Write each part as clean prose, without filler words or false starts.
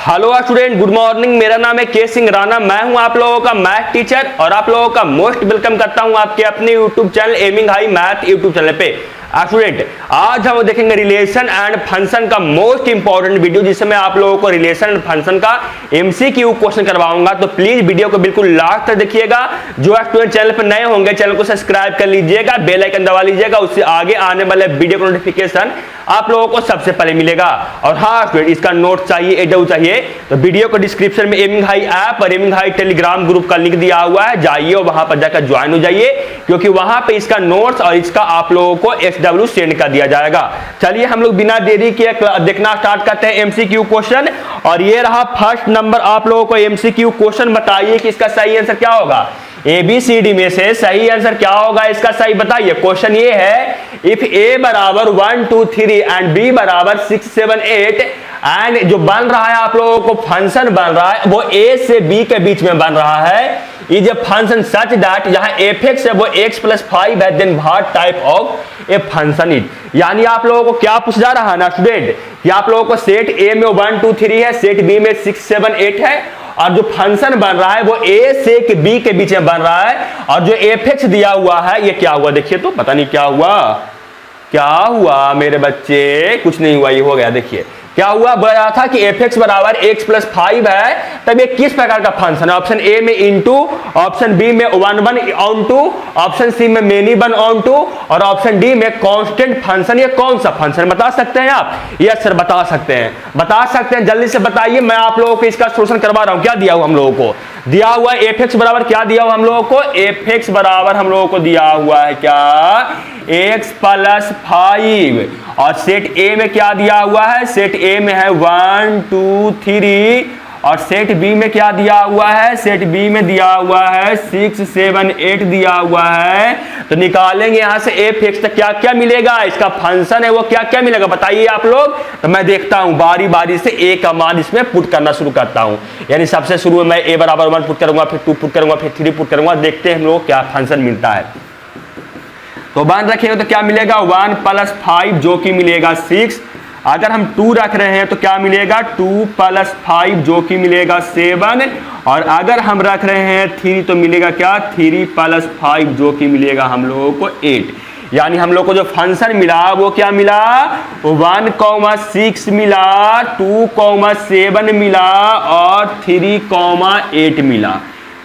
Hello student, good morning. मेरा नाम है के सिंह राणा। मैं हूं आप लोगों का मैथ टीचर और आप लोगों का मोस्ट वेलकम करता हूं आपके अपने YouTube channel aiming high math YouTube channel पे। स्टूडेंट, आज हम देखेंगे रिलेशन एंड फंक्शन का मोस्ट इंपॉर्टेंट वीडियो, जिसमें मैं आप लोगों को रिलेशन एंड फंक्शन का एमसीक्यू क्वेश्चन करवाऊंगा। तो प्लीज वीडियो को बिल्कुल लास्ट तक देखिएगा। जो स्टूडेंट चैनल पर नए होंगे चैनल को सब्सक्राइब कर लीजिएगा, बेल आइकन दबा लीजिएगा, उससे आगे आने वाले वीडियो का नोटिफिकेशन आप लोगों को सबसे पहले मिलेगा। और हाँ स्टूडेंट, इसका नोट चाहिए, एडो चाहिए तो वीडियो को डिस्क्रिप्शन में एमिंग हाई ऐप और एमिंग हाई टेलीग्राम ग्रुप का लिंक दिया हुआ है, जाइए और वहां पर जाकर ज्वाइन हो जाइए, क्योंकि वहां पे इसका नोट्स और इसका आप लोगों को SW सेंड कर दिया जाएगा। चलिए हम लोग बिना देरी किए देखना स्टार्ट करते हैं एमसीक्यू क्वेश्चन। और ये रहा फर्स्ट नंबर आप लोगों को एमसीक्यू क्वेश्चन। बताइए कि इसका सही आंसर क्या होगा। ABCD में से सही आंसर क्या होगा इसका, सही बताइए। क्वेश्चन ये है, इफ A बराबर 1 2 3 एंड B बराबर 6 7 8 एंड जो बन रहा है आप लोगों को फंक्शन बन रहा है वो A से B के बीच में बन रहा है। Is a function such that यहाँ fx है वो x + 5 है, then what type of a function is. यानी आप लोगों को क्या पूछ जा रहा है ना स्टूडेंट, कि आप लोगों को सेट A में 1 2 3 है, सेट B में 6 7 8 है, और जो फंक्शन बन रहा है वो A से B के बीच में बन रहा है। और जो fx दिया हुआ है ये क्या हुआ, देखिए तो, पता नहीं क्या हुआ, क्या हुआ मेरे बच्चे, कुछ नहीं हुआ, ये हो गया। देखिए क्या हुआ, बोला था कि fx बराबर x + 5 है, तब ये किस प्रकार का फंक्शन है। ऑप्शन ए में इनटू, ऑप्शन बी में 1 1 ऑन टू, ऑप्शन सी में मेनी 1 ऑन टू, और ऑप्शन डी में कांस्टेंट फंक्शन। ये कौन सा फंक्शन बता सकते हैं आप? यस सर बता सकते हैं, बता सकते हैं, जल्दी से बताइए। मैं आप लोगों को इसका सोल्यूशन करवा रहा हूं। क्या दिया हुआ हम लोगों को, दिया हुआ fx बराबर क्या दिया हुआ हम लोगों को, fx बराबर हम लोगों को दिया हुआ है क्या, x + 5। और सेट A में क्या दिया हुआ है, सेट A में है 1 2 3, और सेट B में क्या दिया हुआ है, सेट B में दिया हुआ है 6 7 8 दिया हुआ है। तो निकालेंगे यहां से fx, तो क्या क्या मिलेगा, इसका फंक्शन है वो क्या क्या मिलेगा बताइए आप लोग। तो मैं देखता हूं बारी बारी से A का मान इसमें पुट करना शुरू करता हूं। यानी सबसे शुरू में मैं A बराबर 1 पुट करूंगा, फिर 2 पुट करूंगा, फिर 3 पुट करूंगा। देखते हैं हम लोग क्या फंक्शन मिलता है। तो 1 रखेंगे तो क्या मिलेगा, 1 + 5 जो कि मिलेगा 6। अगर हम 2 रख रहे हैं तो क्या मिलेगा, 2 + 5 जो कि मिलेगा 7। और अगर हम रख रहे हैं 3 तो मिलेगा क्या, 3 + 5 जो कि मिलेगा हम लोगों को 8। यानी हम लोग को जो फंक्शन मिला वो क्या मिला, 1,6 मिला, 2,7 मिला और 3,8 मिला।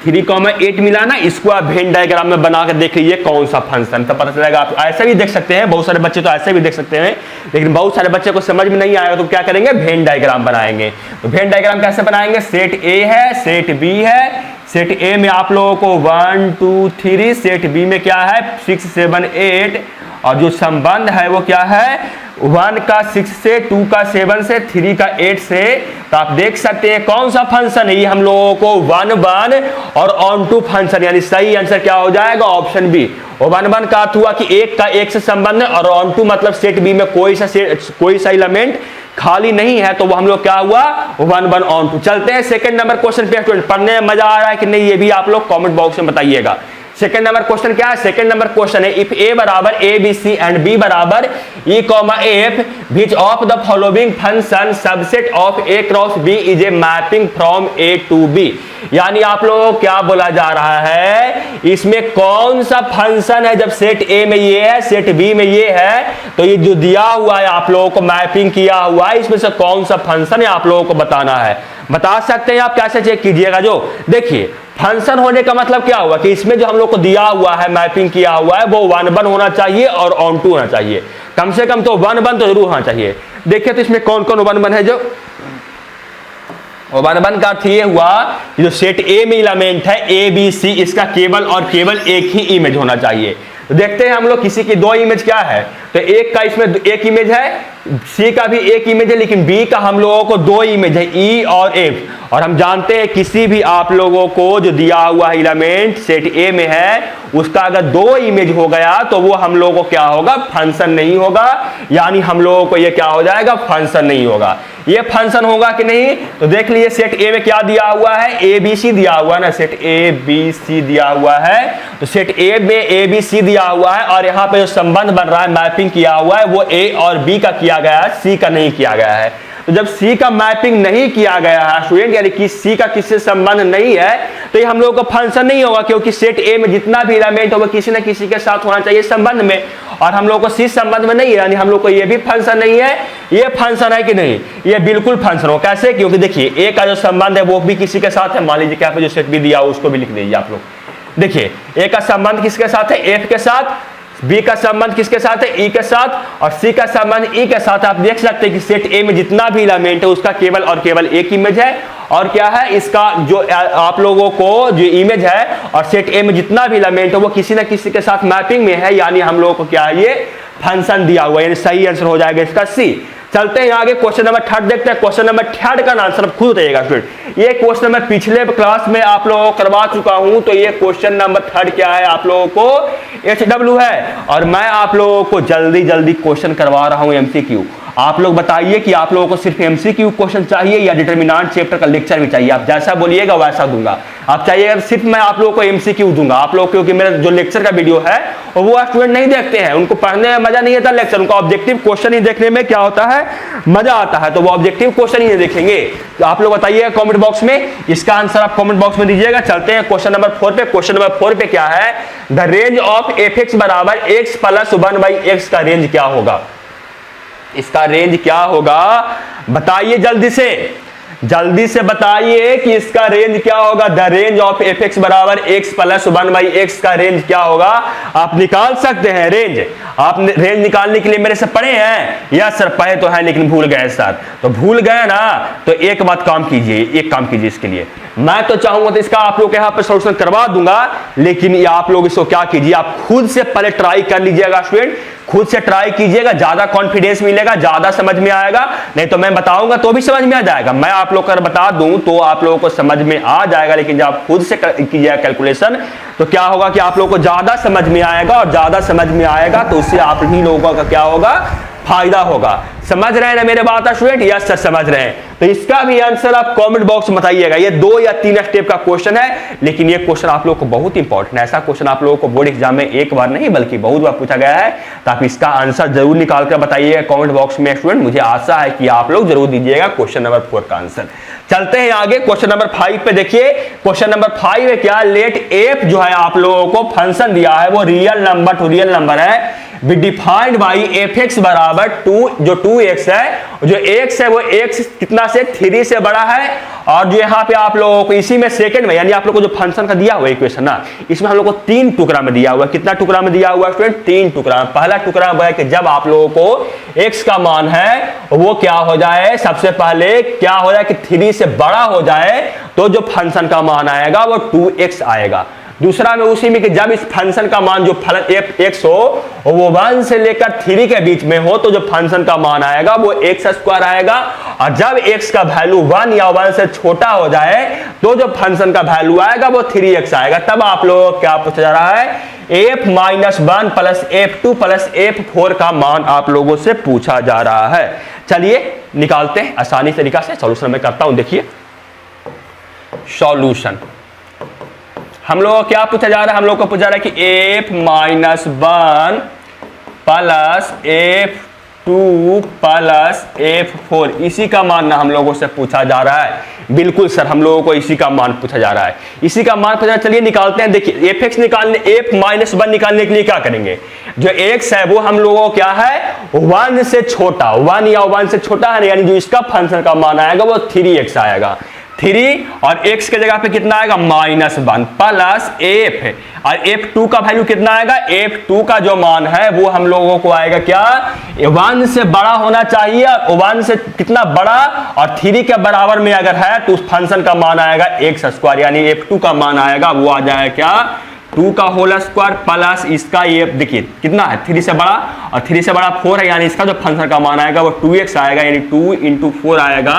3,8 मिला ना, इसको आप वेन डायग्राम में बना कर देख लीजिए कौन सा फंक्शन, तो पता चलेगा। आप ऐसे भी देख सकते हैं, बहुत सारे बच्चे तो ऐसे भी देख सकते हैं, लेकिन बहुत सारे बच्चे को समझ में नहीं आएगा तो क्या करेंगे, वेन डायग्राम बनाएंगे। तो वेन डायग्राम कैसे बनाएंगे, सेट A है, सेट B है। सेट A में आप लोगों को 1 2 3, सेट B में क्या है 6 7 8, और जो संबंध है वो क्या है, 1 का 6 से, 2 का 7 से, 3 का 8 से। तो आप देख सकते हैं कौन सा फंक्शन है ये हम लोगों को 1 1 और ऑन टू फंक्शन। यानी सही आंसर क्या हो जाएगा, ऑप्शन बी। और 1 1 का अर्थ हुआ कि एक का एक से संबंध है, और ऑन टू मतलब सेट बी में कोई सा एलिमेंट खाली नहीं है, तो वो हम लोग क्या हुआ, 1 1 ऑन टू। चलते हैं सेकंड नंबर क्वेश्चन पे। स्टूडेंट पढ़ने में मजा आ रहा है कि नहीं, ये भी आप लोग कमेंट बॉक्स में बताइएगा। सेकंड नंबर क्वेश्चन क्या है, सेकंड नंबर क्वेश्चन है, इफ A बराबर ABC एंड B बराबर E, F, which of the following function subset of A cross B is a mapping from A to B। यानी आप लोगों को क्या बोला जा रहा है, इसमें कौन सा फंक्शन है, जब सेट A में ये है, सेट B में ये है, तो ये जो दिया हुआ है आप लोगों को मैपिंग किया हुआ है, इसमें से कौन सा फंक्शन है आप लोगों को बताना है। बता सकते हैं आप, कैसे चेक कीजिएगा। जो देखिए फंक्शन होने का मतलब क्या हुआ कि इसमें जो हम लोग को दिया हुआ है, मैपिंग किया हुआ है, वो 1 1 होना चाहिए और ऑन टू होना चाहिए, कम से कम तो 1 1 तो जरूर होना चाहिए। देखिए तो इसमें कौन कौन 1 1 है, जो 1 1 का अर्थ ये हुआ कि जो सेट A में एलिमेंट है ABC, इसका केवल और केवल एक ही इमेज होना चाहिए। तो देखते हैं हम लोग किसी की 2 इमेज क्या है, तो एक का इसमें एक इमेज है, C का भी एक इमेज है, लेकिन B का हम लोगों को 2 इमेज है, E और F। और हम जानते हैं किसी भी आप लोगों को जो दिया हुआ एलिमेंट सेट A में है, उसका अगर 2 इमेज हो गया तो वो हम लोगों को क्या होगा, फंक्शन नहीं होगा। यानी हम लोगों को ये क्या हो जाएगा, फंक्शन नहीं होगा। ये फंक्शन होगा कि नहीं, तो देख लीजिए सेट A में क्या दिया हुआ है, ABC दिया हुआ है ना, सेट ABC दिया हुआ है। तो सेट A में ABC दिया हुआ है, और यहाँ पे जो संबंध बन रहा है, मैपिंग किया हुआ है, वो A और B का किया गया है, C का नहीं किया गया है। तो तो जब सी का मैपिंग नहीं किया गया है स्टूडेंट, यानी कि सी का किसी से संबंध नहीं है, तो ये हम लोगों का फंक्शन नहीं होगा, क्योंकि सेट ए में जितना भी एलिमेंट होगा किसी न किसी के साथ होना चाहिए संबंध में, और हम लोग को सी संबंध में नहीं है, यानी हम लोग को ये भी फंक्शन नहीं है, ये फंक्शन है कि नहीं, ये बिल्कुल फंक्शन हो। कैसे? क्योंकि देखिए ए का जो संबंध है वो भी किसी के साथ है, मान लीजिए क्या जो सेट बी दिया उसको भी लिख दीजिए आप लोग। देखिए ए का संबंध किसके साथ है? एफ के साथ। बी का संबंध किसके साथ है? ई के साथ। और सी का संबंध ई के साथ। आप देख सकते हैं कि सेट ए में जितना भी एलिमेंट है उसका केवल और केवल एक इमेज है, और क्या है इसका जो आप लोगों को जो इमेज है, और सेट ए में जितना भी एलिमेंट है वो किसी न किसी के साथ मैपिंग में है, यानी हम लोगों को क्या है ये फंक्शन दिया हुआ है, यानी सही आंसर हो जाएगा इसका सी। चलते हैं आगे, क्वेश्चन नंबर 3 देखते हैं। क्वेश्चन नंबर 3 का आंसर खुद रहेगा स्टूडेंट। ये क्वेश्चन मैं पिछले क्लास में आप लोगों को करवा चुका हूं, तो ये क्वेश्चन नंबर 3 क्या है आप लोगों को? HW है, और मैं आप लोगों को जल्दी जल्दी क्वेश्चन करवा रहा हूं MCQ। आप लोग बताइए कि आप लोगों को सिर्फ MCQ क्वेश्चन चाहिए या डिटरमिनेंट चैप्टर का लेक्चर भी चाहिए? आप जैसा बोलिएगा वैसा दूंगा। आप चाहिए सिर्फ मैं आप लोगों को MCQ दूंगा आप लोग, क्योंकि मेरा जो लेक्चर का वीडियो है वो स्टूडेंट नहीं देखते हैं, उनको पढ़ने में मजा नहीं आता लेक्चर, उनको ऑब्जेक्टिव क्वेश्चन ही देखने में क्या होता है, मजा आता है, तो वो ऑब्जेक्टिव क्वेश्चन ही देखेंगे। तो आप लोग बताइएगा कमेंट बॉक्स में, इसका आंसर आप कमेंट बॉक्स में दीजिएगा। चलते हैं क्वेश्चन नंबर 4 पे। क्वेश्चन नंबर 4 पे क्या है? द रेंज ऑफ fx बराबर x प्लस 1/x का रेंज क्या होगा? इसका रेंज क्या होगा बताइए जल्दी से बताइए कि इसका रेंज क्या होगा। द रेंज ऑफ fx बराबर x प्लस 1/x का रेंज क्या होगा? आप निकाल सकते हैं रेंज। आप रेंज निकालने के लिए मेरे से पढ़े हैं? यस सर पढ़े तो है, लेकिन भूल गए सर। तो भूल गए ना, तो एक काम कीजिए इसके लिए। मैं तो चाहूंगा तो इसका आप लोग यहाँ पे सॉल्यूशन करवा दूंगा, लेकिन ये आप लोग इसको क्या कीजिए, आप खुद से पहले ट्राई कर लीजिएगा स्टूडेंट, खुद से ट्राई कीजिएगा, ज्यादा कॉन्फिडेंस मिलेगा, ज्यादा समझ में आएगा। नहीं तो मैं बताऊंगा तो भी समझ में आ जाएगा, मैं आप लोग को बता दूं तो आप लोगों को समझ में आ जाएगा, लेकिन जब आप खुद से कीजिएगा कैलकुलेशन तो क्या होगा कि आप लोगों को ज्यादा समझ में आएगा, और ज्यादा समझ में आएगा तो उससे आप ही लोगों का क्या होगा, फायदा होगा। समझ रहे हैं ना मेरे बात स्टूडेंट? यस सर समझ रहे हैं। तो इसका भी आंसर आप कमेंट बॉक्स में बताइएगा। ये 2 या 3 स्टेप का क्वेश्चन है, लेकिन ये क्वेश्चन आप लोगों को बहुत इंपॉर्टेंट है। ऐसा क्वेश्चन आप लोगों को बोर्ड एग्जाम में एक बार नहीं बल्कि बहुत बार पूछा गया है, तो आप इसका आंसर जरूर निकाल कर बताइएगा कमेंट बॉक्स में स्टूडेंट। मुझे आशा है कि आप लोग जरूर दीजिएगा क्वेश्चन नंबर 4 का आंसर। चलते हैं आगे, क्वेश्चन नंबर 5 पे देखिए। क्वेश्चन नंबर 5 है क्या? लेट एफ जो है आप लोगों को फंक्शन दिया है वो real number to real number है, बी डिफाइंड बाई fx बराबर 2, जो 2x है, जो x है वो x कितना से 3 से बड़ा है, और जो यहाँ पे आप लोगों को इसी में सेकंड में, यानी आप लोगों को जो फंक्शन का दिया हुआ इक्वेशन ना, इसमें हम लोग को 3 टुकड़ा में दिया हुआ। कितना टुकड़ा में दिया हुआ स्टूडेंट? 3 टुकड़ा। पहला टुकड़ा है कि जब आप लोगों को x का मान है वो क्या हो जाए, सबसे पहले क्या हो जाए कि 3 से बड़ा हो जाए, तो जो फंक्शन का मान आएगा वो 2x आएगा। दूसरा में उसी में कि जब इस फंक्शन का मान जो x हो वो 1 से लेकर 3 के बीच में हो, तो जो फंक्शन का मान आएगा वो x² आएगा, और जब x का वैल्यू 1 या 1 से छोटा हो जाए तो जो फंक्शन का वैल्यू आएगा वो 3x आएगा। तब आप लोगों को क्या पूछा जा रहा है? f-1 plus f2 plus f4 का मान आप लोगों से पूछा जा रहा है। चलिए निकालते हैं आसानी तरीका से। सॉल्यूशन मैं करता हूं, देखिए सॉल्यूशन। हम लोग को क्या पूछा जा रहा है? हम लोग को पूछा जा रहा है कि f-1 plus f2 plus f4, इसी का मान ना हम लोगों से पूछा जा रहा है। बिल्कुल सर, हम लोगों को इसी का मान पूछा जा रहा है, इसी का मान पूछा। चलिए निकालते हैं। देखिए f(x) निकालने, f-1 निकालने के लिए क्या करेंगे? जो x है वो हम लोगों को क्या है, 1 से छोटा, 1 या 1 से छोटा है, यानी जो इसका फंक्शन का मान आएगा वो 3x आएगा। 3 और x के जगह पे कितना आएगा? -1 प्लस f, और f2 का वैल्यू कितना आएगा? f2 का जो मान है वो हम लोगों को आएगा क्या, 1 से बड़ा होना चाहिए, 1 से कितना बड़ा, और 3 के बराबर में अगर है तो उस फंक्शन का मान आएगा x², यानी f2 का मान आएगा वो आ जाएगा क्या, 2 का होल स्क्वायर प्लस इसका ये देखिए कितना है 3 से बड़ा, और 3 से बड़ा 4 है, यानी इसका जो फंक्शन का मान आएगा वो 2x आएगा, यानी 2 × 4 आएगा।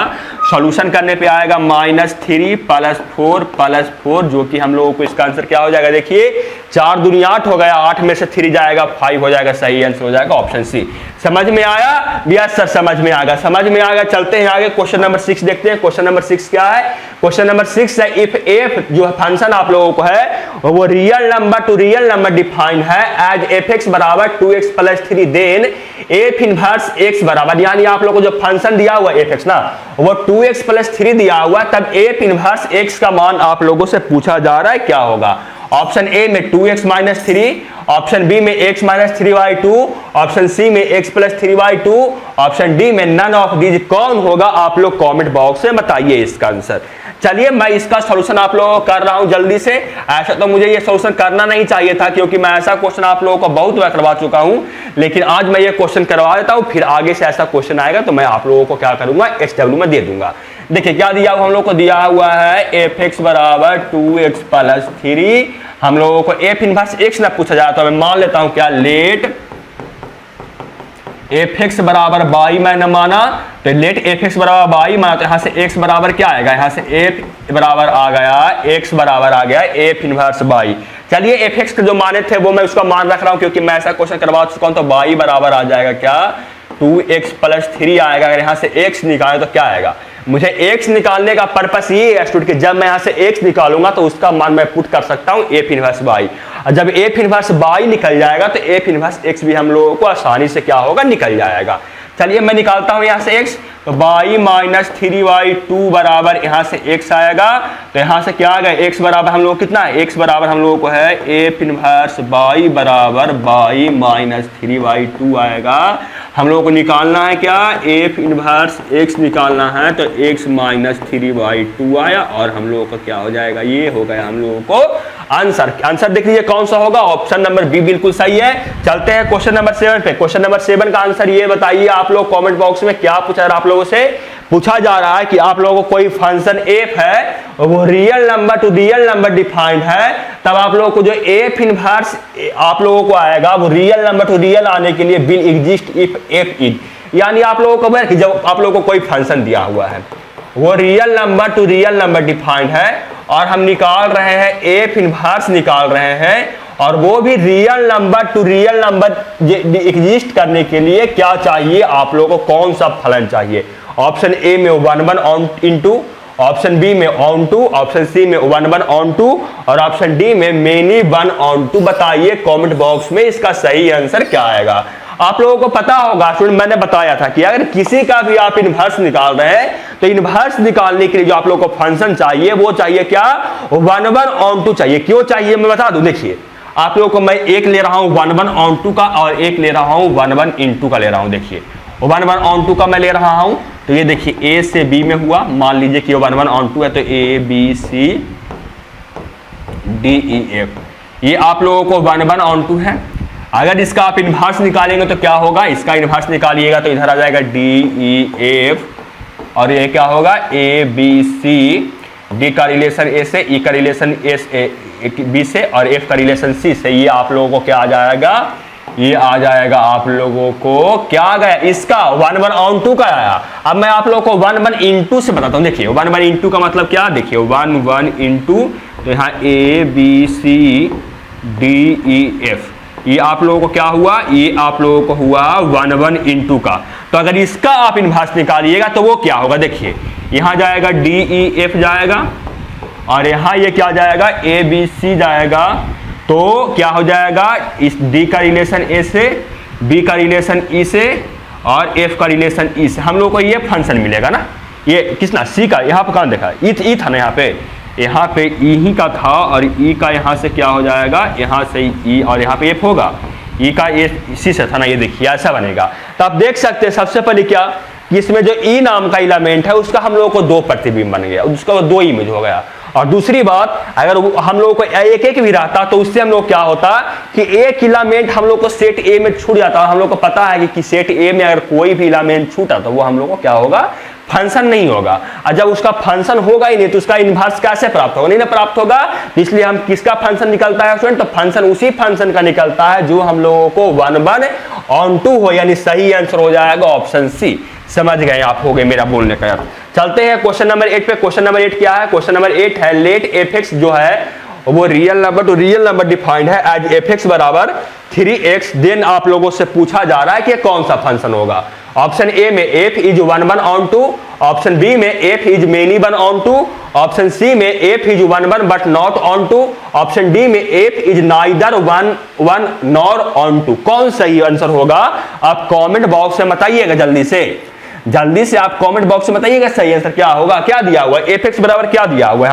सॉल्यूशन करने पे आएगा -3 +4 +4, जो कि हम लोगों को इसका आंसर क्या हो जाएगा, देखिए 4 दूनी 8 हो गया, 8 में से 3 जाएगा 5 हो जाएगा, सही आंसर हो जाएगा ऑप्शन सी। समझ में आया? यस सर समझ में आ गया, समझ में आ गया। चलते हैं आगे, क्वेश्चन नंबर 6 देखते हैं। क्वेश्चन नंबर 6 क्या है? क्वेश्चन नंबर 6 है इफ एफ जो फंक्शन आप लोगों को है वो real number to real number defined है एज f(x) बराबर 2x + 3 then f inverse x बराबर, यानी आप लोगों को जो फंक्शन दिया हुआ f(x) ना वो 2x + 3 दिया हुआ, तब f इनवर्स x का मान आप लोगों से पूछा जा रहा है क्या होगा। ऑप्शन ए में 2x - 3, ऑप्शन बी में x - 3/2, ऑप्शन सी में x + 3/2, ऑप्शन डी में नन ऑफ दीज। कौन होगा आप लोग कमेंट बॉक्स में बताइए इसका आंसर। चलिए मैं इसका सॉल्यूशन आप लोगों को कर रहा हूं जल्दी से। ऐसा तो मुझे ये सॉल्यूशन करना नहीं चाहिए था, क्योंकि मैं ऐसा क्वेश्चन आप लोगों को बहुत बार करवा चुका हूं, लेकिन आज मैं ये क्वेश्चन करवा देता हूं, फिर आगे से ऐसा क्वेश्चन आएगा तो मैं आप लोगों को क्या करूंगा, SW में दे दूंगा। देखिए क्या दिया हुआ हम लोग को, दिया हुआ है f(x) बराबर 2x + 3। हम लोगों को f इनवर्स x ना पूछा जाए तो मैं मान लेता हूं क्या, लेट f(x) बराबर y मैंने माना, तो लेट f(x) बराबर y माना, तो यहां से x बराबर क्या आएगा, यहां से f बराबर आ गया, x बराबर आ गया f इनवर्स y। चलिए f(x) के जो माने थे वो मैं उसका मान रख रहा हूं, क्योंकि मैं ऐसा क्वेश्चन करवा चुका हूं। तो y बराबर आ जाएगा क्या, 2x + 3 आएगा। अगर यहां से x निकाले तो क्या आएगा, मुझे x निकालने का पर्पस ये है स्टूडेंट कि जब मैं यहां से x निकालूंगा तो उसका मान मैं पुट कर सकता हूं f इनवर्स y, और जब f इनवर्स y निकल जाएगा तो f इनवर्स x भी हम लोगों को आसानी से क्या होगा, निकल जाएगा। चलिए मैं निकालता हूं यहां से x, तो y - 3/2 बराबर यहां से x आएगा, तो यहां से क्या आ गया, x बराबर हम लोग कितना है, x बराबर हम लोगों को है f इनवर्स y बराबर y - 3/2 आएगा। हम लोगों को निकालना है क्या, f इनवर्स x निकालना है, तो x - 3/2 आया, और हम लोगों को क्या हो जाएगा, ये हो गया हम लोगों को आंसर। आंसर देख लीजिए कौन सा होगा, ऑप्शन नंबर बी बिल्कुल सही है। चलते हैं क्वेश्चन नंबर 7 पे। क्वेश्चन नंबर 7 का आंसर ये बताइए आप लोग कमेंट बॉक्स में, क्या पूछा आप लोगों से, पूछा जा रहा है कि आप लोगों को कोई फंक्शन f है वो real number to real number defined है, तब आप लोगों को जो f इनवर्स आप लोगों को आएगा वो रियल नंबर टू रियल आने के लिए will exist if f is, यानी आप लोगों को कि जब आप लोगों को कोई फंक्शन दिया हुआ है वो real number to real number defined है, और हम निकाल रहे हैं f इनवर्स निकाल रहे हैं, और वो भी real number to real number exist करने के लिए क्या चाहिए आप लोगों को, कौन सा फलन चाहिए। ऑप्शन ए में 1/(1) ऑप्शन बी में ((2), ऑप्शन सी में 1/((2) और ऑप्शन डी में मेनी 1/((2). बताइए कमेंट बॉक्स में इसका सही आंसर क्या आएगा। आप लोगों को पता होगा स्टूडेंट, मैंने बताया था कि अगर किसी का भी आप इनवर्स निकाल रहे हैं तो इनवर्स निकालने के लिए जो आप लोगों को फंक्शन चाहिए वो चाहिए क्या, 1/((2) चाहिए। क्यों चाहिए मैं बता दूं, देखिए आप लोगों को मैं एक ले रहा हूं 1/((2) का, और एक ले रहा हूं 1/((2) का ले रहा हूं। देखिए 1/((2) का मैं ले रहा हूं, तो ये देखिए ए से बी में हुआ, मान लीजिए कि 1/((2) है, तो A B C D E F, ये आप लोगों को 1/((2) है। अगर इसका आप इनवर्स निकालेंगे तो क्या होगा, इसका इनवर्स निकालिएगा तो इधर आ जाएगा डी ई एफ, और ये क्या होगा ए बी सी, डी का रिलेशन ए से, ई का रिलेशन एस बी से, और एफ का रिलेशन सी से। ये आप लोगों को क्या आ जाएगा, ये आ जाएगा आप लोगों को क्या आ गया, इसका 1/((2) का आया। अब मैं आप लोगों को 1/((2) से बताता हूं। देखिए 1/((2) का मतलब क्या, देखिए 1/((2), तो यहाँ A B C D E F, ये आप लोगों को क्या हुआ, ये आप लोगों को हुआ 1/((2) का। तो अगर इसका आप इनवर्स निकालिएगा तो वो क्या होगा, देखिए यहाँ जाएगा डी ई एफ जाएगा, और यहाँ ये क्या जाएगा ए बी सी जाएगा, तो क्या हो जाएगा, इस डी का रिलेशन ए से, बी का रिलेशन ई से, और एफ का रिलेशन ई से। हम लोग को ये फंक्शन मिलेगा ना, ये किसना, सी का, यहाँ पर कहाँ देखा ई था ना, यहाँ पे ई ही का था, और ई का यहाँ से क्या हो जाएगा, यहाँ से ई, और यहाँ पे एफ होगा, ई का ए सी से था ना, ये देखिए ऐसा बनेगा। तो आप देख सकते हैं सबसे पहले क्या कि इसमें जो ई नाम का एलिमेंट है उसका हम लोगों को 2 प्रतिबिंब बन गया, उसका 2 इमेज हो गया। और दूसरी बात, अगर हम लोगों को एक एक भी रहता तो उससे हम लोग क्या होता कि एक एलिमेंट हम लोग को सेट ए में छूट जाता। हम लोग को पता है कि सेट ए में अगर कोई भी एलिमेंट छूटा तो वो हम लोग को क्या होगा, फंक्शन नहीं होगा। और जब उसका फंक्शन होगा ही नहीं तो उसका इनवर्स कैसे प्राप्त होगा, नहीं ना प्राप्त होगा। इसलिए हम किसका फंक्शन निकलता है स्टूडेंट, तो फंक्शन उसी फंक्शन का निकलता है जो हम लोगों को 1/((2) हो, यानी सही आंसर हो जाएगा ऑप्शन सी। समझ गए आप, हो गए मेरा बोलने का। चलते हैं क्वेश्चन नंबर 8 पे। क्वेश्चन नंबर 8 क्या है? क्वेश्चन नंबर 8 है लेट एफ एक्स जो है वो real number to real number defined है एज एफ एक्स बराबर 3x। देन आप लोगों से पूछा जा रहा है कि कौन सा फंक्शन होगा। ऑप्शन ए में f is 1 1 on 2, option B में f is many 1 on 2, option सी में f is 1 1 but not on 2, option D में f is neither 1 1 nor on 2। कौन सही आंसर होगा? आप कमेंट बॉक्स में बताइएगा जल्दी से आप कमेंट बॉक्स में बताइएगा सही आंसर क्या होगा। क्या दिया हुआ है? f(x) बराबर क्या दिया हुआ है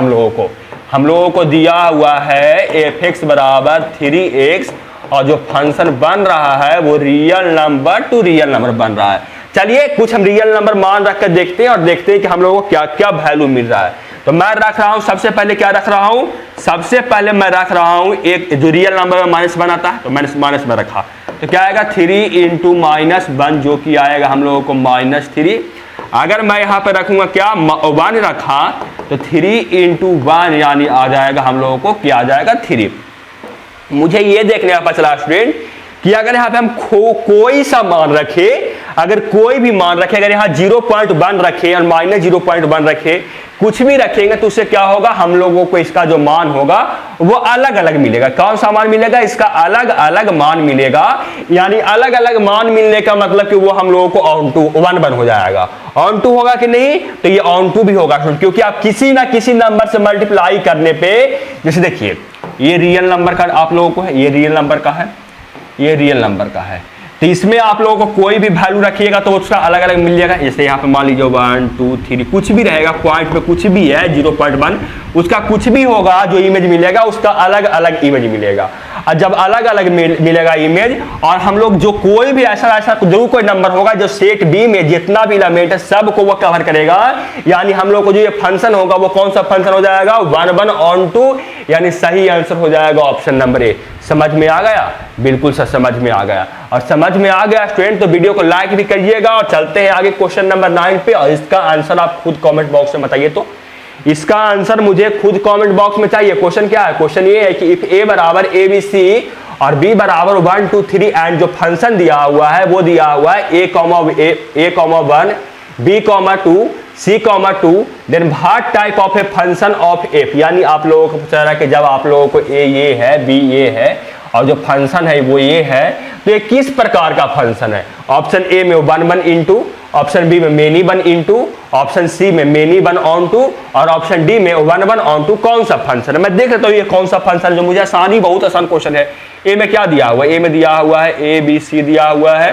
हम लोगों को दिया हुआ है f(x) बराबर 3x और जो फंक्शन बन रहा है वो real number to real number बन रहा है। चलिए कुछ हम रियल नंबर मान रख कर देखते हैं और देखते हैं कि हम लोगों को क्या क्या वैल्यू मिल रहा है। तो मैं रख रहा हूं सबसे पहले क्या रख रहा हूं? सबसे पहले मैं रख रहा हूं एक जो रियल नंबर में माइनस बनाता है तो माइनस में रखा तो क्या आएगा 3 इंटू -1 जो कि आएगा हम लोगों को -3। अगर मैं यहाँ पे रखूंगा क्या 1 रखा तो 3 इंटू 1 यानी आ जाएगा हम लोगों को क्या आ जाएगा 3। मुझे ये देखने का चला स्टूडेंट कि अगर यहाँ पे हम कोई सा मान रखे, अगर कोई भी मान रखे, अगर यहाँ 0.1 रखे और -0.1 रखे, कुछ भी रखेंगे तो उससे क्या होगा हम लोगों को इसका जो मान होगा वो अलग अलग मिलेगा। कौन सा मान मिलेगा? इसका अलग अलग मान मिलेगा। यानी अलग अलग मान मिलने का मतलब कि वो हम लोगों को ऑन टू 1 1 हो जाएगा। ऑन टू होगा कि नहीं? तो ये ऑन टू भी होगा क्योंकि आप किसी ना किसी नंबर से मल्टीप्लाई करने पे, जैसे देखिए ये रियल नंबर का आप लोगों को है, ये रियल नंबर का है, ये रियल नंबर का है, तो इसमें आप लोगों को कोई भी वैल्यू रखिएगा तो उसका अलग अलग मिल जाएगा। जैसे यहाँ पे मान लीजिए 1 2 3 कुछ भी रहेगा, पॉइंट पे कुछ भी है 0.1 उसका कुछ भी होगा जो इमेज मिलेगा उसका अलग अलग इमेज मिलेगा। और जब अलग अलग मिलेगा इमेज और हम लोग जो कोई भी ऐसा जरूर कोई नंबर होगा जो सेट बी में जितना भी एलिमेंट है सबको वो कवर करेगा। यानी हम लोग को जो ये फंक्शन होगा वो कौन सा फंक्शन हो जाएगा? 1 1 ऑन 2। यानी सही आंसर हो जाएगा ऑप्शन नंबर ए। समझ में आ गया? बिल्कुल सर समझ में आ गया। और समझ में आ गया स्टूडेंट तो वीडियो को लाइक भी करिएगा। और चलते हैं आगे क्वेश्चन नंबर 9 पे और इसका आंसर आप खुद कमेंट बॉक्स में बताइए। तो इसका आंसर मुझे खुद कमेंट बॉक्स में चाहिए। क्वेश्चन क्या है? क्वेश्चन ये है कि इफ ए बराबर ABC और बी बराबर 1 2 3 एंड जो फंक्शन दिया हुआ है वो दिया हुआ है a, 1 b, 2 c, 2 then what type of a function of f। यानी आप लोगों को पूछा रहा है कि जब आप लोगों को a ये है b ये है और जो फंक्शन है वो ये है तो ये किस प्रकार का फंक्शन है? ऑप्शन ए में 1 1 इंटू, ऑप्शन बी में मेनी 1 इंटू, ऑप्शन सी में मेनी 1 ऑन 2 और ऑप्शन डी में 1 1 ऑन 2। कौन सा फंक्शन है? मैं देख लेता हूँ ये कौन सा फंक्शन जो मुझे आसानी बहुत आसान क्वेश्चन है। ए में क्या दिया हुआ है? ए में दिया हुआ है ए बी सी दिया हुआ है,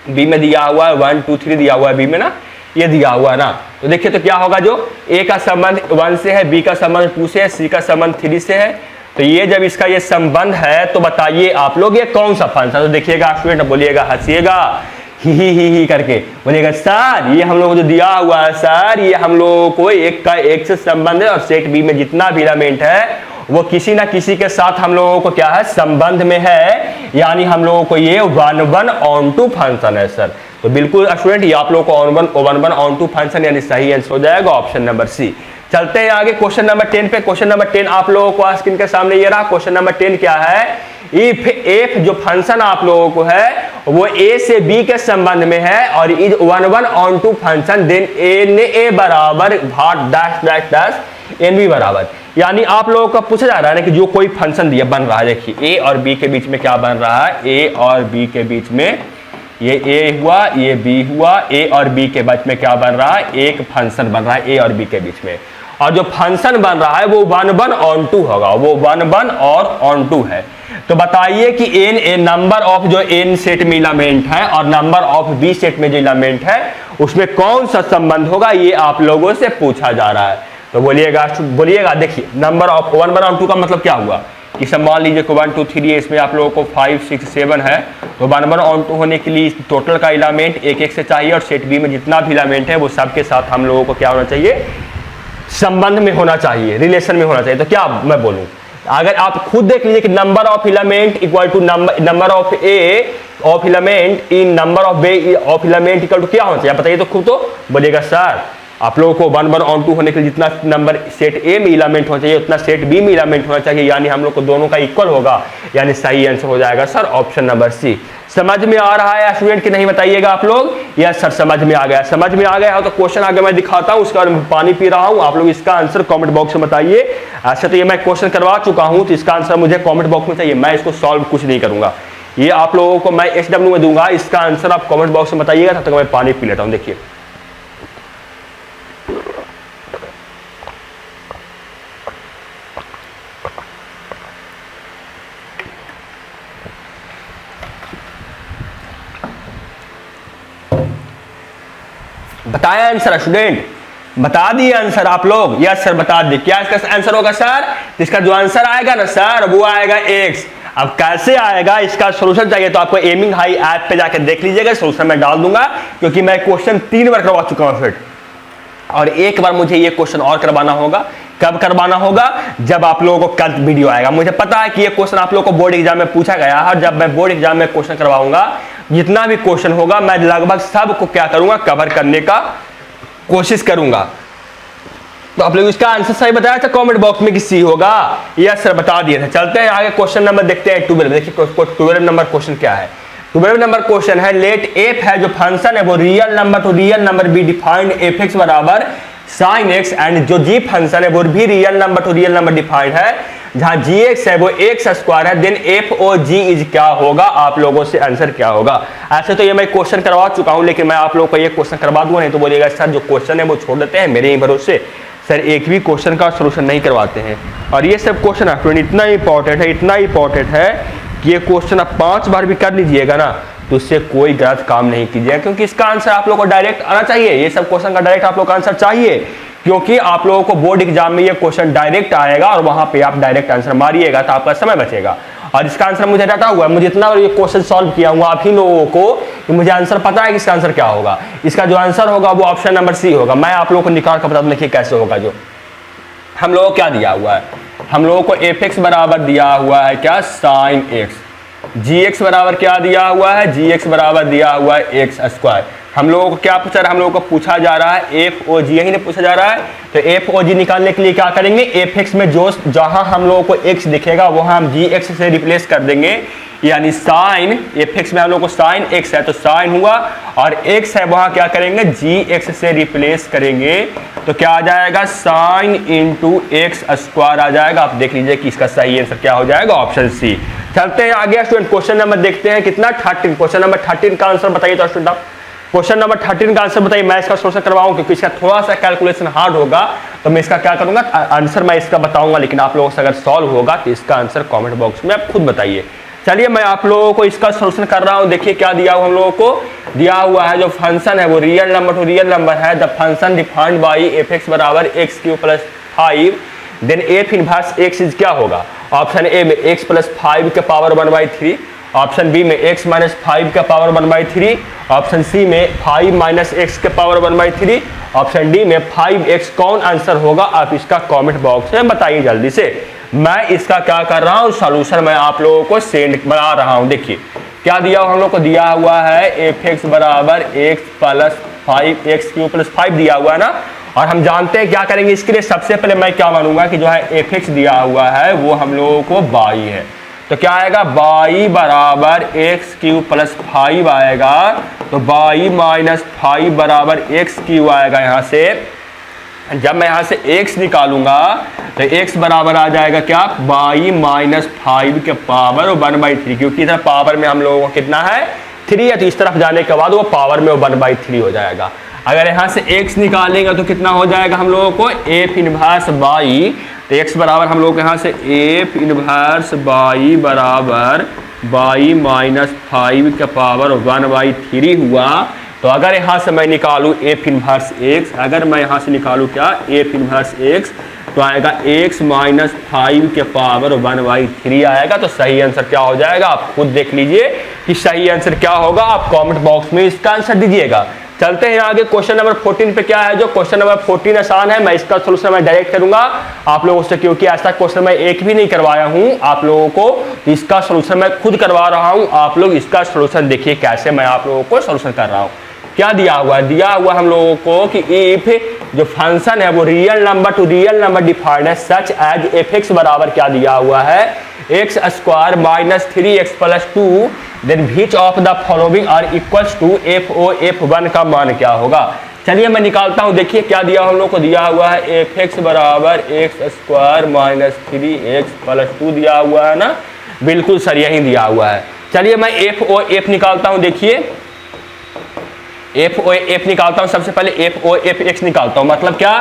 बी में दिया हुआ है 1 2 3 दिया हुआ है, बी में ना ये दिया हुआ है ना। तो देखिए तो क्या होगा जो ए का संबंध 1 से है, बी का संबंध 2 से है, सी का संबंध 3 से है। तो ये जब इसका ये संबंध है तो बताइए आप लोग ये कौन सा फंक्शन? तो देखिएगा स्टूडेंट बोलिएगा हंसिएगा ही करके बोलिएगा सर ये हम लोग को जो दिया हुआ है सर ये हम लोगों को एक का एक से संबंध है और सेट बी में जितना भी एलिमेंट है वो किसी ना किसी के साथ हम लोगों को क्या है संबंध में है। यानी हम लोगों को ये 1 1 ऑन 2 फंक्शन है सर। तो बिल्कुल स्टूडेंट ये आप लोगों को 1 1 ऑन 2 फंक्शन यानी सही आंसर हो जाएगा ऑप्शन नंबर सी। चलते हैं आगे क्वेश्चन नंबर 10 पे। क्वेश्चन नंबर 10 आप लोगों को स्क्रीन के सामने ये रहा। क्वेश्चन नंबर 10 क्या है? इफ एफ जो फंक्शन आप लोगों को है वो ए से बी के संबंध में है और is 1 1 on 2 function then n a बराबर dash dash dash n b बराबर। यानी आप लोगों का पूछा जा रहा है ना कि जो कोई फंक्शन दिया बन रहा है, देखिए ए और बी के बीच में क्या बन रहा है? ए और बी के बीच में ये ए हुआ ये बी हुआ, ए और बी के बीच में क्या बन रहा है? एक फंक्शन बन रहा है ए और बी के बीच में। और जो फंक्शन बन रहा है वो 1 1 ऑन 2 होगा, वो 1 1 और ऑन 2 है। तो बताइए कि एन ए नंबर ऑफ जो एन सेट में एलिमेंट है और नंबर ऑफ बी सेट में जो एलिमेंट है उसमें कौन सा संबंध होगा ये आप लोगों से पूछा जा रहा है। तो बोलिएगा देखिए नंबर ऑफ 1 1 ऑन 2 का मतलब क्या हुआ कि सब मान लीजिए 1 2 3 इसमें आप लोगों को 5 6 7 है तो 1 1 ऑन 2 होने के लिए टोटल का एलिमेंट एक एक से चाहिए और सेट बी में जितना भी एलिमेंट है वो सबके साथ हम लोगों को क्या होना चाहिए? संबंध में होना चाहिए, रिलेशन में होना चाहिए। तो क्या मैं बोलूं अगर आप खुद देख लीजिए कि number of element equal to number of a element in number of B of element equal to क्या होना चाहिए? बताइए तो खुद तो बोलिएगा सर आप लोगों को 1 1 ऑन 2 होने के लिए जितना नंबर सेट ए में इलामेंट होना चाहिए उतना सेट बी में इलामेंट होना चाहिए, यानी हम लोग को दोनों का इक्वल होगा, यानी सही आंसर हो जाएगा सर ऑप्शन नंबर सी। समझ में आ रहा है स्टूडेंट कि नहीं बताइएगा आप लोग? यस सर समझ में आ गया। समझ में आ गया हो तो क्वेश्चन आगे मैं दिखाता हूं, उसके बाद मैं पानी पी रहा हूं, आप लोग इसका आंसर कमेंट बॉक्स में बताइए। ऐसे तो ये मैं क्वेश्चन करवा चुका हूं तो इसका आंसर मुझे कमेंट बॉक्स में चाहिए, मैं इसको सॉल्व कुछ नहीं करूंगा, ये आप लोगों को मैं SW में दूंगा, इसका आंसर आप कमेंट बॉक्स में बताइएगा, तब तक मैं पानी पी लेता हूं। देखिए बताया आंसर स्टूडेंट, बता दिए आंसर आप लोग? यस सर बता दिए। क्या इसका आंसर होगा सर? इसका जो आंसर आएगा ना सर वो आएगा x। अब कैसे आएगा इसका सोल्यूशन चाहिए तो आपको एमिंग हाई ऐप पे जाकर देख लीजिएगा, सोल्यूशन मैं डाल दूंगा क्योंकि मैं क्वेश्चन 3 बार करवा चुका हूं फिर, और एक बार मुझे ये क्वेश्चन और करवाना होगा। कब करवाना होगा? जब आप लोगों को कल वीडियो आएगा। मुझे पता है कि ये क्वेश्चन आप लोगों को बोर्ड एग्जाम में पूछा गया है, और जब मैं बोर्ड एग्जाम में क्वेश्चन करवाऊंगा जितना भी क्वेश्चन होगा मैं लगभग सबको क्या करूंगा कवर करने का कोशिश करूंगा। तो आप लोग इसका आंसर सही बताया था कमेंट बॉक्स में कि सी होगा। यस सर बता दिए थे। चलते हैं आगे क्वेश्चन नंबर देखते हैं 12। देखिए 12 नंबर क्वेश्चन क्या है। 12 नंबर क्वेश्चन है लेट एफ है जो फंक्शन है वो real number to real number be defined F x बराबर साइन एक्स, एंड जो जी फंक्शन है वो भी real number to real number defined है जहां जी एक्स है वो एक्स स्क्वायर है, then F O G is क्या होगा? आप लोगों से आंसर क्या होगा? ऐसे तो ये मैं क्वेश्चन करवा चुका हूं, लेकिन मैं आप लोगों को ये क्वेश्चन करवा दूंगा, नहीं तो बोलिएगा सर जो क्वेश्चन है वो छोड़ देते हैं मेरे ही भरोसे, सर एक भी क्वेश्चन का सोल्यूशन नहीं करवाते हैं। और ये सब क्वेश्चन आपको इतना इंपॉर्टेंट है, इतना इंपॉर्टेंट है कि ये क्वेश्चन आप 5 बार भी कर लीजिएगा ना तो उससे कोई गलत काम नहीं कीजिएगा, क्योंकि इसका आंसर आप लोग को डायरेक्ट आना चाहिए। ये सब क्वेश्चन का डायरेक्ट आप लोग का आंसर चाहिए, क्योंकि आप लोगों को बोर्ड एग्जाम में ये क्वेश्चन डायरेक्ट आएगा और वहां पे आप डायरेक्ट आंसर मारिएगा तो आपका समय बचेगा। और इसका आंसर मुझे डाटा हुआ है, मुझे इतना ये क्वेश्चन सॉल्व किया हुआ आप ही लोगों को कि मुझे आंसर पता है कि इसका आंसर क्या होगा। इसका जो आंसर होगा वो ऑप्शन नंबर सी होगा। मैं आप लोगों को निकाल कर बता दूं, देखिए कैसे होगा। जो हम लोगों को क्या दिया हुआ है, हम लोगों को एफ एक्स बराबर दिया हुआ है क्या? Sine x. जी एक्स बराबर क्या दिया हुआ है? जी एक्स बराबर दिया हुआ है एक्स स्क्वायर। हम लोगों को क्या पूछा रहा है? हम लोगों को पूछा जा रहा है एफ ओ जी, यही ना पूछा जा रहा है। तो एफ ओ जी निकालने के लिए क्या करेंगे? एफ एक्स में जो जहां हम लोगों को एक्स दिखेगा वहां हम जी एक्स से रिप्लेस कर देंगे, यानी साइन एफ एक्स में हम लोग को साइन एक्स है तो साइन हुआ, और एक्स है वहां क्या करेंगे? जी एक्स से रिप्लेस करेंगे तो क्या आ जाएगा? साइन इंटू एक्स स्क्वायर आ जाएगा। आप देख लीजिए कि इसका सही आंसर क्या हो जाएगा? Option C. चलते हैं आगे स्टूडेंट, क्वेश्चन नंबर देखते हैं कितना 13। क्वेश्चन नंबर 13 का आंसर बताइए तो स्टूडेंट आप क्वेश्चन नंबर 13 का आंसर बताइए। मैं इसका सोल्यूशन करवाऊं क्योंकि इसका थोड़ा सा कैलकुलेशन हार्ड होगा, तो मैं इसका क्या करूंगा आंसर मैं इसका बताऊंगा, लेकिन आप लोगों से अगर सॉल्व होगा तो इसका आंसर कमेंट बॉक्स में आप खुद बताइए। चलिए मैं आप लोगों को इसका सोल्यूशन कर रहा हूं। देखिए क्या दिया हुआ हम लोगों को, दिया हुआ है जो फंक्शन है वो real number to real number है। The function defined by f x बराबर x cube plus 5, then F inverse x is क्या होगा? ऑप्शन ए में एक्स प्लस 5 के पावर 1/3, ऑप्शन बी में x माइनस 5 का पावर 1/3, ऑप्शन सी में 5 माइनस एक्स के पावर 1/3, ऑप्शन डी में 5x। कौन आंसर होगा? आप इसका कमेंट बॉक्स में बताइए जल्दी से। मैं इसका क्या कर रहा हूं सॉल्यूशन मैं आप लोगों को सेंड बना रहा हूं। देखिए क्या दिया हम लोग को, दिया हुआ है एफ एक्स बराबर x plus 5 x cube plus 5 दिया हुआ है ना, और हम जानते हैं क्या करेंगे इसके लिए। सबसे पहले मैं क्या मानूंगा कि जो है एफ एक्स दिया हुआ है वो हम लोगों को बाई है, तो क्या आएगा? बाई बराबर एक्स क्यू प्लस 5 आएगा, तो बाई माइनस 5 बराबर एक्स क्यू आएगा। यहाँ से जब मैं यहाँ से x निकालूंगा तो x बराबर आ जाएगा क्या? बाई माइनस 5 के पावर 1/3, क्योंकि इधर पावर में हम लोगों को कितना है? 3 है, तो इस तरफ जाने के बाद वो पावर में 1/3 हो जाएगा। अगर यहाँ से x निकालेंगे तो कितना हो जाएगा हम लोगों को? एफ इनवर्स बाई, तो x बराबर हम लोग यहाँ से एफ इनवर्स बाई बराबर बाई माइनस 5 के पावर 1/3 हुआ। तो अगर यहाँ से मैं निकालूँ एफ इनवर्स एक्स, अगर मैं यहाँ से निकालूँ क्या? एफ इनवर्स एक्स, तो आएगा x माइनस 5 के पावर 1/3 आएगा। तो सही आंसर क्या हो जाएगा? आप खुद देख लीजिए कि सही आंसर क्या होगा, आप कमेंट बॉक्स में इसका आंसर दीजिएगा। चलते हैं आगे क्वेश्चन नंबर 14 पे। क्या है जो क्वेश्चन नंबर 14 आसान है, मैं इसका सोल्यूशन मैं डायरेक्ट करूंगा आप लोगों से, क्योंकि ऐसा क्वेश्चन मैं एक भी नहीं करवाया हूं आप लोगों को। इसका सोल्यूशन मैं खुद करवा रहा हूं, आप लोग इसका सोल्यूशन देखिए कैसे मैं आप लोगों को सोल्यूशन कर रहा हूं। क्या दिया हुआ है, दिया हुआ हम लोगों को कि इफ जो फंक्शन है वो real number to real number defined है सच एज एफ एक्स बराबर क्या दिया हुआ है, X square minus 3x plus 2, then which of the following are equals to F O F one का मान क्या होगा। चलिए मैं निकालता हूं, देखिए क्या दिया हम लोग को, दिया हुआ है एफ एक्स बराबर x square minus 3x plus 2 दिया हुआ है ना, बिल्कुल सर यही दिया हुआ है। चलिए मैं एफ ओ एफ निकालता हूं, देखिए एफ ओ एफ निकालता हूं, सबसे पहले एफ ओ एफ एक्स निकालता हूं, मतलब क्या,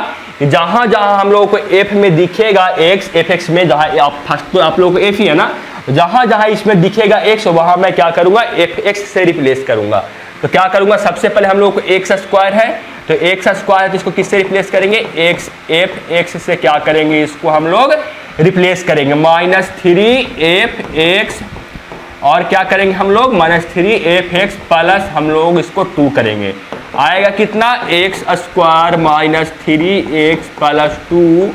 जहां जहां हम लोगों को एफ में दिखेगा एक्स, एफ एक्स में जहां आप लोगों को एफ ही है ना, जहां जहां इसमें दिखेगा एक्स वहां मैं क्या करूंगा, एफ एक्स से रिप्लेस करूंगा। तो क्या करूंगा, सबसे पहले हम लोगों को एक्स स्क्वायर है, तो एक्स स्क्वायर है तो इसको किससे रिप्लेस करेंगे, एक्स एफ एक्स से क्या करेंगे, इसको हम लोग रिप्लेस करेंगे माइनस 3 एफ एक्स, और क्या करेंगे हम लोग माइनस 3 एफ एक्स प्लस हम लोग इसको 2 करेंगे, आएगा कितना, x square minus 3x plus 2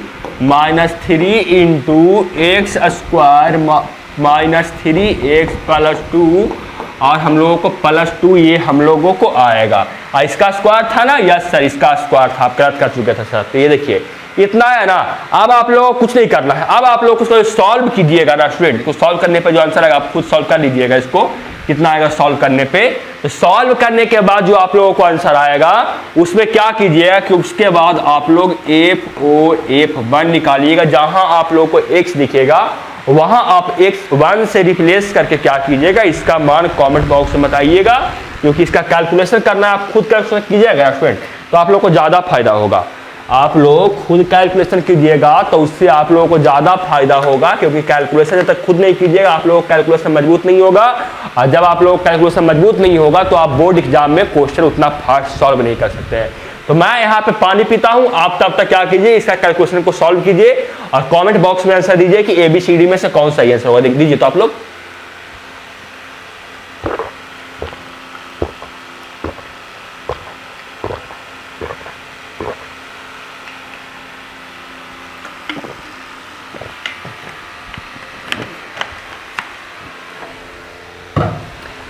minus 3 into x square minus 3x plus 2, और हम लोगों को प्लस 2 ये हम लोगों को आएगा, इसका स्क्वायर था ना, यस सर इसका स्क्वायर था, आप गलत कर चुके थे सर। तो ये देखिए इतना है ना, अब आप लोगों को कुछ नहीं करना है, अब आप लोग उसको सॉल्व कीजिएगा ना स्टूडेंट, को सॉल्व करने पे जो आंसर आएगा आप खुद सॉल्व कर लीजिएगा, इसको कितना आएगा सॉल्व करने पे। तो सॉल्व करने के बाद जो आप लोगों को आंसर आएगा उसमें क्या कीजिएगा कि उसके बाद आप लोग एफ ओ एफ वन निकालिएगा, जहां आप लोगों को एक्स दिखेगा वहां आप एक्स वन से रिप्लेस करके क्या कीजिएगा, इसका मान कमेंट बॉक्स में बताइएगा, क्योंकि इसका कैलकुलेशन करना आप खुद कैलकुलेशन कीजिएगा स्टूडेंट, तो आप लोग को ज़्यादा फायदा होगा। आप लोग खुद कैलकुलेशन कीजिएगा तो उससे आप लोगों को ज़्यादा फायदा होगा, क्योंकि कैलकुलेशन जब तक खुद नहीं कीजिएगा आप लोगों का कैलकुलेशन मजबूत नहीं होगा, और जब आप लोगों का कैलकुलेशन मजबूत नहीं होगा तो आप बोर्ड एग्जाम में क्वेश्चन उतना फास्ट सॉल्व नहीं कर सकते हैं। तो मैं यहाँ पे पानी पीता हूँ, आप तब तक क्या कीजिए, इसका कैलकुलेशन को सॉल्व कीजिए और कमेंट बॉक्स में आंसर दीजिए कि ABCD में से कौन सा आंसर होगा, देख दीजिए तो आप लोग।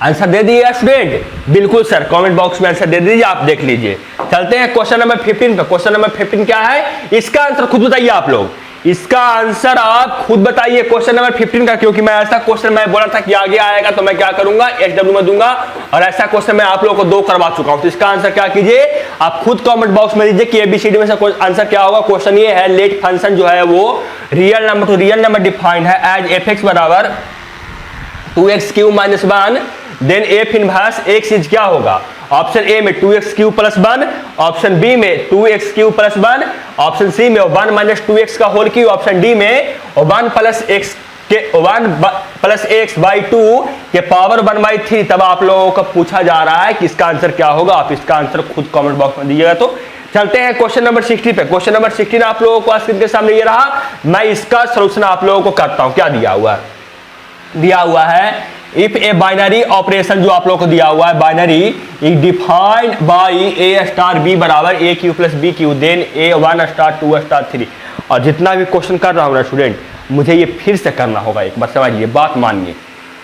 आंसर दे दिए स्टूडेंट, बिल्कुल सर कमेंट बॉक्स में आंसर दे दीजिए, आप देख लीजिए। चलते हैं क्वेश्चन नंबर 15 पे। क्वेश्चन नंबर 15 क्या है, इसका आंसर खुद बताइए आप लोग, इसका आंसर आप खुद बताइए क्वेश्चन नंबर 15 का, क्योंकि मैं ऐसा क्वेश्चन मैं बोला था कि आगे आएगा तो मैं क्या करूंगा SW में दूंगा, और ऐसा क्वेश्चन मैं आप लोगों को 2 करवा चुका हूं। तो इसका आंसर क्या कीजिए, आप खुद कमेंट बॉक्स में दीजिए कि ABCD में से आंसर क्या होगा। क्वेश्चन ये है, लेट फंक्शन जो है वो real number to real number defined है एज एफ एक्स बराबर 2x cube minus 1, then F inverse x is क्या होगा, ऑप्शन ए में 2x Q plus 1, option B में 2x Q plus 1, option C में 1 माइनस 2x का होल क्यू, ऑप्शन डी में 1 plus x by 2 के power 1/3। तब आप लोगों को पूछा जा रहा है कि इसका आंसर क्या होगा, आप इसका आंसर खुद कमेंट बॉक्स में दीजिएगा। तो चलते हैं क्वेश्चन नंबर 16 पे। क्वेश्चन नंबर 16 आप लोगों को स्क्रीन के सामने ये रहा, मैं इसका सॉल्यूशन आप लोगों को करता हूं। क्या दिया हुआ है, दिया हुआ है इफ ए बाइनरी ऑपरेशन, जो आप लोगों को दिया हुआ है binary defined by a star b बराबर a cube plus b cube, then a 1 star 2 star 3। और जितना भी क्वेश्चन कर रहा हूँ ना स्टूडेंट, मुझे ये फिर से करना होगा, एक बार समझिए, बात मानिए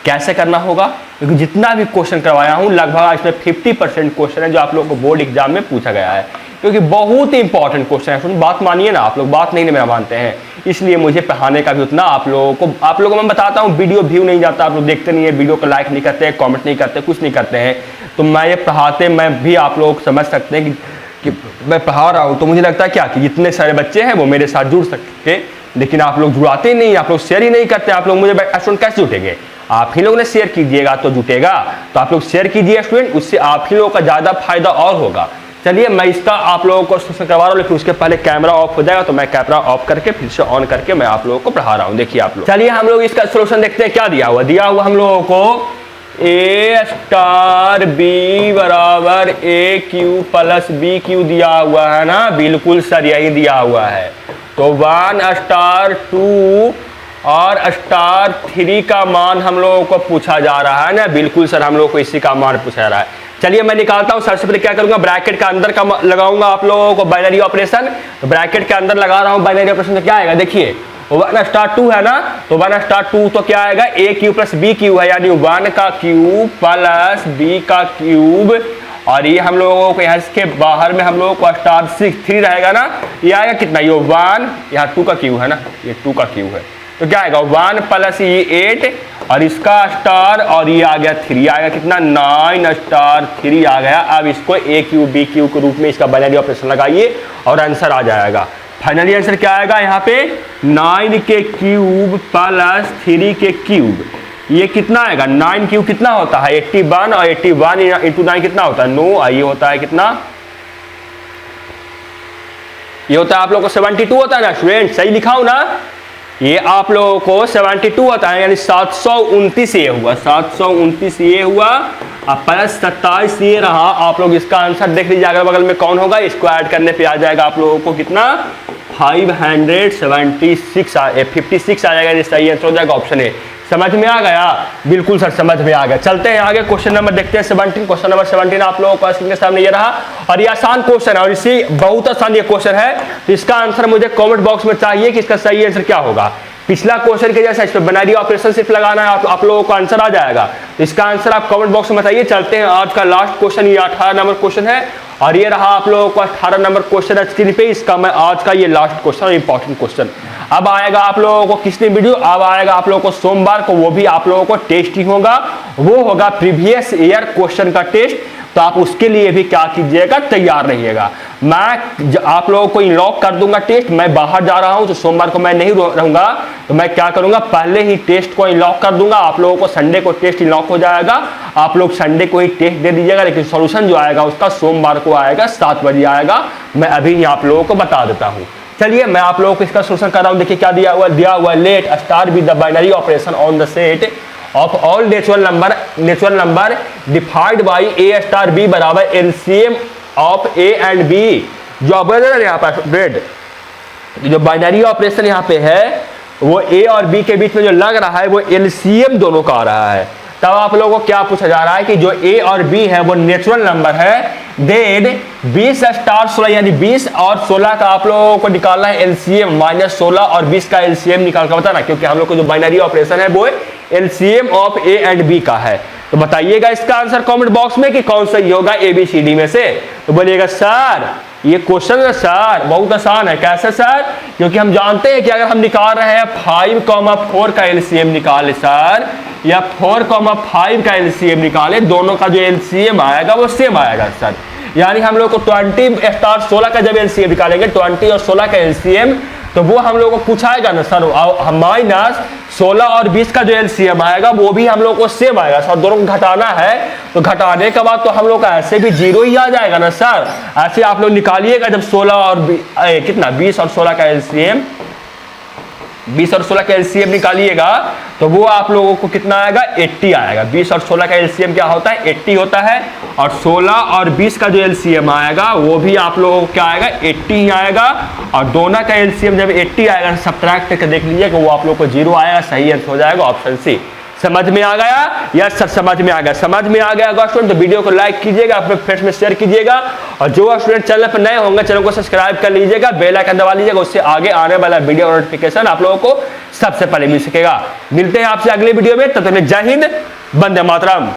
कैसे करना होगा, क्योंकि जितना भी क्वेश्चन करवाया हूँ लगभग इसमें 50% क्वेश्चन है जो आप लोगों को बोर्ड एग्जाम में पूछा गया है, क्योंकि बहुत ही इंपॉर्टेंट क्वेश्चन है। बात मानिए ना आप लोग, बात नहीं मेरा मानते हैं, इसलिए मुझे पढ़ाने का भी उतना आप लोगों को मैं बताता हूँ, वीडियो व्यू नहीं जाता, आप लोग देखते नहीं है, वीडियो को लाइक नहीं करते, कमेंट नहीं करते, कुछ नहीं करते हैं। तो मैं ये पढ़ाते मैं भी आप लोग समझ सकते हैं कि मैं पढ़ा रहा हूँ, तो मुझे लगता है क्या कि जितने सारे बच्चे हैं वो मेरे साथ जुड़ सके, लेकिन आप लोग जुड़ाते ही नहीं, आप लोग शेयर ही नहीं करते। आप लोग मुझे स्टूडेंट कैसे जुटेंगे, आप ही लोगों ने शेयर कीजिएगा तो जुटेगा। तो आप लोग शेयर कीजिए स्टूडेंट, उससे आप ही लोगों का ज़्यादा फायदा और होगा। चलिए मैं इसका आप लोगों को करवा रहा हूँ, लेकिन उसके पहले कैमरा ऑफ हो जाएगा, तो मैं कैमरा ऑफ करके फिर से ऑन करके मैं आप लोगों को पढ़ा रहा हूँ। देखिए आप लोग, चलिए हम लोग इसका सोल्यूशन देखते हैं। क्या दिया हुआ, दिया हुआ हम लोगों को ए स्टार बी बराबर a cube plus b Q दिया हुआ है ना, बिल्कुल सर यही दिया हुआ है। तो 1 स्टार 2 और स्टार 3 का मान हम लोगों को पूछा जा रहा है ना, बिल्कुल सर हम लोगों को इसी का मान पूछा जा रहा है। चलिए मैं निकालता हूं, सबसे पहले क्या करूंगा, ब्रैकेट का अंदर का लगाऊंगा आप लोगों को बाइनरी ऑपरेशन। तो ब्रैकेट के अंदर लगा रहा हूं बाइनरी ऑपरेशन, तो क्या आएगा देखिए, 1 स्टार 2 है ना, तो 1 स्टार 2 तो क्या आएगा, ए क्यू प्लस बी क्यू है, यानी 1 का क्यूब प्लस बी का क्यूब और ये हम लोगों को यहाँ के बाहर में हम लोगों को स्टार 3 रहेगा ना, ये आएगा कितना, ये 1, यहाँ 2 का क्यू है ना, ये 2 का क्यू है, तो क्या आएगा 1 प्लस ये 8 और इसका स्टार और ये आ गया 3, आएगा कितना 9 स्टार 3 आ गया। अब इसको ए क्यू बी क्यू के रूप में इसका बाइनरी ऑपरेशन लगाइए और आंसर आ जाएगा। फाइनली आंसर क्या आएगा यहाँ पे 9 के क्यूब प्लस 3 के क्यूब, ये कितना आएगा 9 क्यूब कितना होता है 81 और 81 इंटू 9 कितना होता है 9, ये होता है कितना, ये होता है आप लोगों को 72 होता है ना स्टूडेंट, सही लिखा हूं ना, ये आप लोगों को 72 होता है, यानी 729 ये हुआ, 729 ये हुआ और प्लस 27 ये रहा। आप लोग इसका आंसर देख लीजिए अगल बगल में कौन होगा, इसको ऐड करने पे आ जाएगा आप लोगों को कितना 56 आ जाएगा, सही आंसर हो जाएगा ऑप्शन ए। समझ में आ गया, बिल्कुल सर समझ में आ गया। चलते हैं आगे, क्वेश्चन नंबर देखते हैं 17। क्वेश्चन नंबर 17 आप लोगों को स्क्रीन के सामने ये रहा और ये आसान क्वेश्चन है और इसी बहुत आसान ये क्वेश्चन है, तो इसका आंसर मुझे कमेंट बॉक्स में चाहिए कि इसका सही आंसर क्या होगा। पिछला क्वेश्चन के जैसा इस पर बाइनरी ऑपरेशन सिर्फ लगाना है, आप लोगों को आंसर आ जाएगा, तो इसका आंसर आप कमेंट बॉक्स में बताइए। चलते हैं आज का लास्ट क्वेश्चन, ये 18 नंबर क्वेश्चन है और ये रहा आप लोगों को 18 नंबर क्वेश्चन स्क्रीन पे, इसका मैं आज का ये लास्ट क्वेश्चन, इंपॉर्टेंट क्वेश्चन। अब आएगा आप लोगों को किसने वीडियो, अब आएगा आप लोगों को सोमवार को, वो भी आप लोगों को टेस्ट ही होगा, वो होगा प्रीवियस ईयर क्वेश्चन का टेस्ट, तो आप उसके लिए भी क्या कीजिएगा, तैयार रहिएगा। मैं आप लोगों को लॉक कर दूंगा टेस्ट, मैं बाहर जा रहा हूं तो सोमवार को मैं नहीं रहूंगा, तो मैं क्या करूंगा पहले ही टेस्ट को लॉक कर दूंगा, आप लोगों को संडे को टेस्ट लॉक हो जाएगा, आप लोग संडे को ही टेस्ट दे दीजिएगा, लेकिन सॉल्यूशन जो आएगा उसका सोमवार को आएगा 7 बजे आएगा, मैं अभी ही आप लोगों को बता देता हूँ। चलिए मैं आप लोगों को इसका सॉल्यूशन कर रहा हूँ, देखिए क्या दिया हुआ let star with the binary operation on the set of all natural number divided by a star b बराबर LCM of a and b। जो ऑपरेशन यहाँ पर ब्रेड, जो बाइनरी ऑपरेशन यहाँ पे है वो a और b के बीच में जो लग रहा है वो LCM दोनों का आ रहा है। तब आप लोगों को क्या पूछा जा रहा है कि जो a और b है वो नेचुरल नंबर है, देन 20 स्टार 16 यानी 20 और 16 का आप लोगों को निकालना है LCM, माइनस 16 और 20 का LCM निकाल कर बताना, क्योंकि हम लोग को जो बाइनरी ऑपरेशन है वो LCM of A and B का है। तो बताइएगा इसका आंसर कमेंट बॉक्स में कि कौन सही होगा ABCD में से। तो बोलिएगा सर ये क्वेश्चन है सर बहुत आसान है। कैसे सर? क्योंकि हम जानते हैं कि अगर हम निकाल रहे हैं 5,4 का LCM निकाले सर, या 4,5 का LCM निकाले, दोनों का जो LCM आएगा वो सेम आएगा सर। यानी हम लोग को 20 स्टार 16 का जब LCM निकालेंगे 20 और 16 का LCM, तो वो हम लोग को पूछाएगा ना सर माइनस 16 और 20 का जो LCM आएगा वो भी हम लोग को सेम आएगा सर। दोनों को घटाना है तो घटाने के बाद तो हम लोग का ऐसे भी 0 ही आ जाएगा ना सर। ऐसे आप लोग निकालिएगा जब 16 और कितना 20 और 16 का LCM, 20 और 16 का LCM निकालिएगा तो वो आप लोगों को कितना आएगा 80 आएगा। 20 और 16 का LCM क्या होता है 80 होता है, और 16 और 20 का जो LCM आएगा वो भी आप लोगों को क्या आएगा 80 ही आएगा। और दोनों का LCM जब 80 आएगा सब्ट्रैक्ट करके देख लीजिए कि वो आप लोग को 0 आएगा। सही आंसर हो जाएगा ऑप्शन सी। समझ में आ गया? यस सर समझ में आ गया। समझ में आ गया अगर स्टूडेंट तो वीडियो को लाइक कीजिएगा, अपने फ्रेंड्स में शेयर कीजिएगा, और जो स्टूडेंट चैनल पर नए होंगे चैनल को सब्सक्राइब कर लीजिएगा, बेल आइकन दबा लीजिएगा, उससे आगे आने वाला वीडियो नोटिफिकेशन आप लोगों को सबसे पहले मिल सकेगा। मिलते हैं आपसे अगले वीडियो में, तब तक जय हिंद, वंदे मातरम।